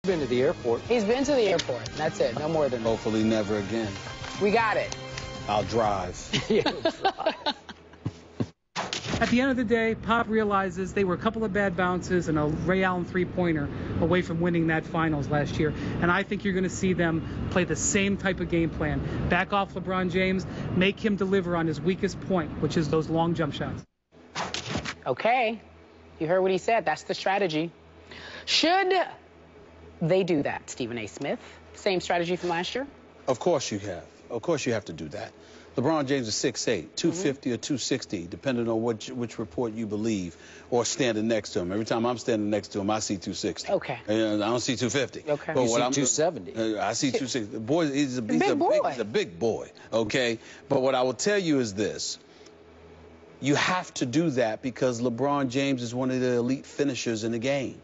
been to the airport. He's been to the airport. That's it. No more than that. Hopefully never again. We got it. I'll drive. Yeah, drive. At the end of the day, Pop realizes they were a couple of bad bounces and a Ray Allen three-pointer away from winning that finals last year. And I think you're going to see them play the same type of game plan. Back off LeBron James, make him deliver on his weakest point, which is those long jump shots. Okay. You heard what he said. That's the strategy. Should they do that, Stephen A. Smith? Same strategy from last year? Of course you have. Of course you have to do that. LeBron James is 6'8", 250 or 260, depending on which report you believe, or standing next to him. Every time I'm standing next to him, I see 260. Okay. And I don't see 250. Okay. But You see 270. I see 260. The boy, he's a big boy, okay? But what I will tell you is this. You have to do that because LeBron James is one of the elite finishers in the game.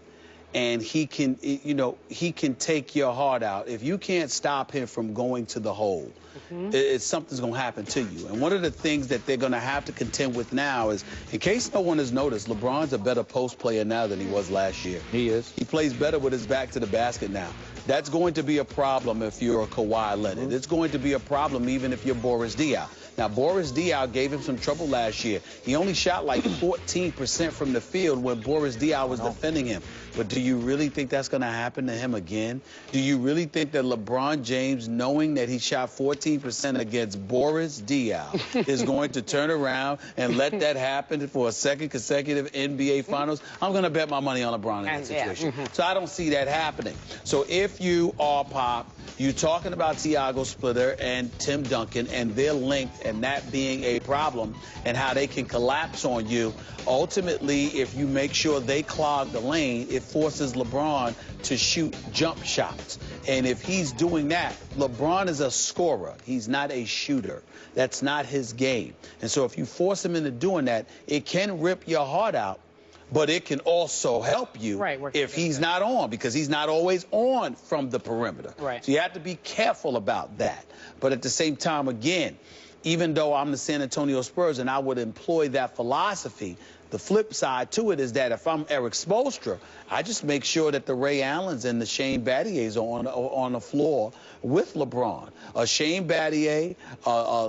And he can, he can take your heart out. If you can't stop him from going to the hole, something's going to happen to you. And one of the things that they're going to have to contend with now is, in case no one has noticed, LeBron's a better post player now than he was last year. He is. He plays better with his back to the basket now. That's going to be a problem if you're a Kawhi Leonard. It's going to be a problem even if you're Boris Diaw. Now, Boris Diaw gave him some trouble last year. He only shot like 14% from the field when Boris Diaw was defending him. But do you really think that's going to happen to him again? Do you really think that LeBron James, knowing that he shot 14% against Boris Diaw, is going to turn around and let that happen for a second consecutive NBA Finals? I'm going to bet my money on LeBron in that situation. So I don't see that happening. So if you are Pop, you're talking about Tiago Splitter and Tim Duncan and their length and that being a problem and how they can collapse on you. Ultimately, if you make sure they clog the lane, it forces LeBron to shoot jump shots. And if he's doing that, LeBron is a scorer. He's not a shooter. That's not his game. And so if you force him into doing that, it can rip your heart out. But it can also help you if he's not on, because he's not always on from the perimeter. So you have to be careful about that. But at the same time, again, even though I'm the San Antonio Spurs and I would employ that philosophy, the flip side to it is that if I'm Eric Spoelstra, I just make sure that the Ray Allens and the Shane Battiers are on the floor with LeBron. Shane Battier,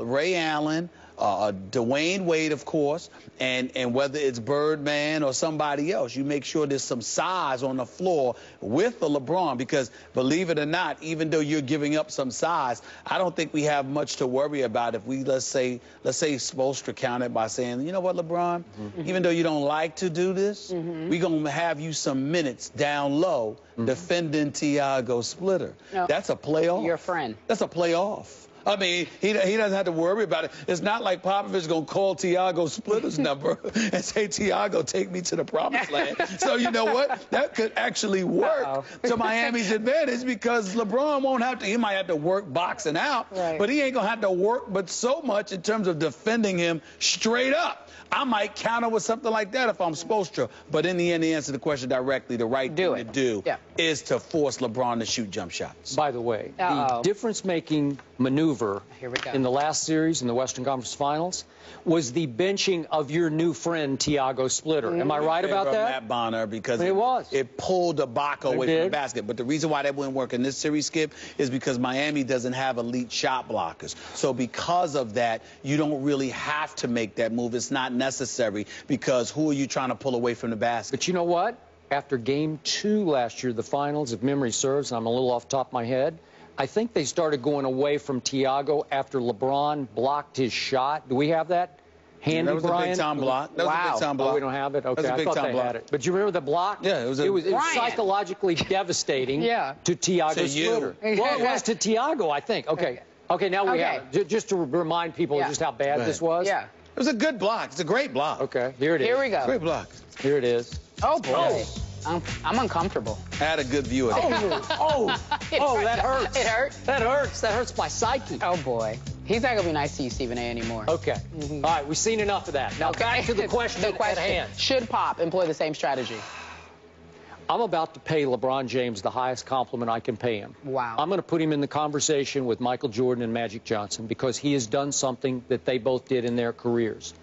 Ray Allen, Dwayne Wade, of course, and whether it's Birdman or somebody else, you make sure there's some size on the floor with the LeBron, because believe it or not, even though you're giving up some size, I don't think we have much to worry about if we, let's say Spoelstra countered by saying, you know what, LeBron, even though you don't like to do this, we're going to have you some minutes down low defending Tiago Splitter. That's a playoff. Your friend. That's a playoff. I mean, he doesn't have to worry about it. It's not like Popovich is going to call Tiago Splitter's number and say, Tiago, take me to the promised land. So you know what? That could actually work to Miami's advantage, because LeBron won't have to. He might have to work boxing out, but he ain't going to have to work but so much in terms of defending him straight up. I might counter with something like that if I'm Spoelstra. But in the end, to answer the question directly, the right thing to do is to force LeBron to shoot jump shots. By the way, the difference-making maneuver in the last series in the Western Conference Finals was the benching of your new friend, Tiago Splitter. Am I right about that? Matt Bonner, because it pulled Ibaka away from the basket. But the reason why that wouldn't work in this series, Skip, is because Miami doesn't have elite shot blockers. So because of that, you don't really have to make that move. It's not necessary, because who are you trying to pull away from the basket? But you know what? After Game 2 last year, the finals, if memory serves, and I'm a little off the top of my head, I think they started going away from Tiago after LeBron blocked his shot. Do we have that handy, That was Brian? a big-time block. That was a big-time block. Oh, we don't have it? Okay, I thought they had it. But you remember the block? Yeah, it was psychologically devastating to Tiago Splitter. Well, it was to Tiago, I think. Okay, now we have it. Just to remind people just how bad this was. Yeah. It was a good block. It's a great block. Okay, here it is. Here we go. Great block. Here it is. Oh, boy. I'm uncomfortable. I had a good view of it. That hurts. It hurt? That hurts. That hurts my psyche. Oh, boy. He's not going to be nice to you, Stephen A. anymore. Okay. All right, we've seen enough of that. Now back to the question at hand. Should Pop employ the same strategy? I'm about to pay LeBron James the highest compliment I can pay him. Wow. I'm going to put him in the conversation with Michael Jordan and Magic Johnson, because he has done something that they both did in their careers.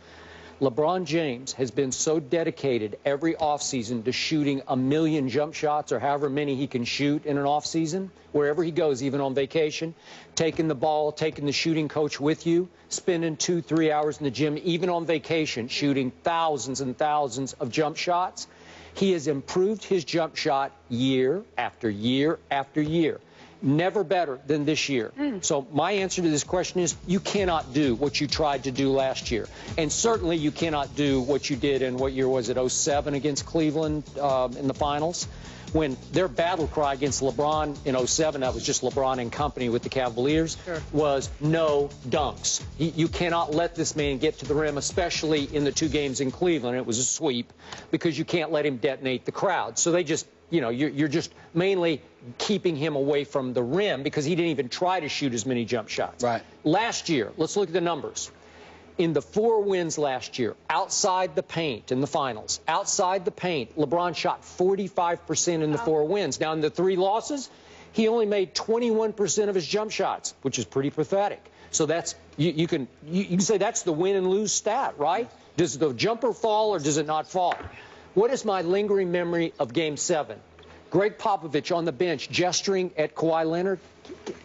LeBron James has been so dedicated every offseason to shooting 1 million jump shots or however many he can shoot in an offseason, wherever he goes, even on vacation, taking the ball, taking the shooting coach with you, spending 2-3 hours in the gym, even on vacation, shooting thousands and thousands of jump shots. He has improved his jump shot year after year after year. Never better than this year. So my answer to this question is you cannot do what you tried to do last year. And certainly you cannot do what you did in, what year was it, 07 against Cleveland in the finals? When their battle cry against LeBron in 07, that was just LeBron and company with the Cavaliers, was no dunks. You cannot let this man get to the rim, especially in the 2 games in Cleveland. It was a sweep because you can't let him detonate the crowd. So they just, you know, you're just mainly keeping him away from the rim because he didn't even try to shoot as many jump shots. Right. Last year, let's look at the numbers. In the 4 wins last year, outside the paint in the finals, outside the paint, LeBron shot 45% in the 4 wins. Now, in the 3 losses, he only made 21% of his jump shots, which is pretty pathetic. So that's, you can say that's the win and lose stat, right? Does the jumper fall or does it not fall? What is my lingering memory of Game 7? Greg Popovich on the bench gesturing at Kawhi Leonard.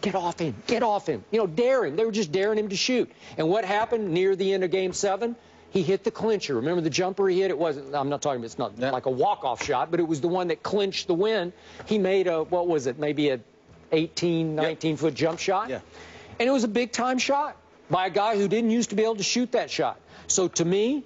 Get off him. Get off him. You know, dare him. They were just daring him to shoot. And what happened near the end of Game 7? He hit the clincher. Remember the jumper he hit? It wasn't, I'm not talking about, it's not like a walk-off shot, but it was the one that clinched the win. He made a, what was it, maybe a 18, 19-foot jump shot? Yeah. And it was a big-time shot by a guy who didn't used to be able to shoot that shot. So to me,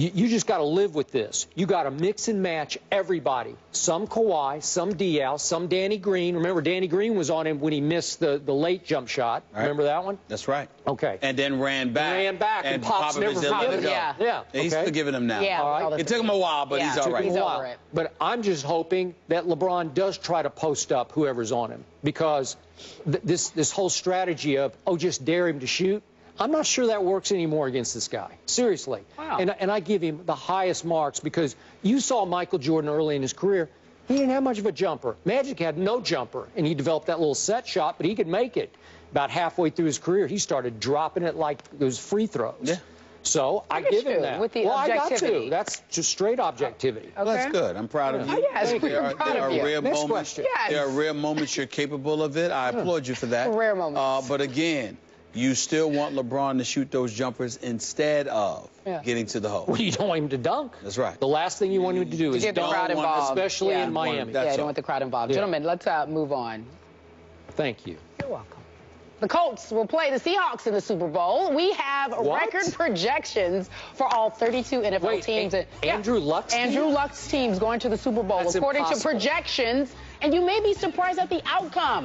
you just got to live with this. You got to mix and match everybody. Some Kawhi, some Diaw, some Danny Green. Remember, Danny Green was on him when he missed the late jump shot. Right. Remember that one? That's right. Okay. And then ran back. And Pop's never forgiven him. Yeah. He's forgiven him now. Yeah. All right. It took him a while, but he's all right. He's over it. But I'm just hoping that LeBron does try to post up whoever's on him because this whole strategy of, oh, just dare him to shoot, I'm not sure that works anymore against this guy. Seriously. Wow. And I give him the highest marks because you saw Michael Jordan early in his career. He didn't have much of a jumper. Magic had no jumper, and he developed that little set shot, but he could make it. About halfway through his career, he started dropping it like it was free throws. Yeah. So I give him that. With the well, objectivity. I got to. That's just straight objectivity. Well, that's good. I'm proud of you. Oh, yes, we're proud of you. Rare Next moments. question. Yes. There are rare moments you're capable of it. I applaud you for that. Rare moments. But again, you still want LeBron to shoot those jumpers instead of getting to the hole. Well, you don't want him to dunk. That's right. The last thing you want him to do is get the dunk, crowd involved. especially in Miami. Yeah, you don't want the crowd involved. Gentlemen, let's move on. Thank you. You're welcome. The Colts will play the Seahawks in the Super Bowl. We have record projections for all 32 NFL teams. Andrew Luck's Luck's team's going to the Super Bowl, That's according impossible. to projections. And you may be surprised at the outcome.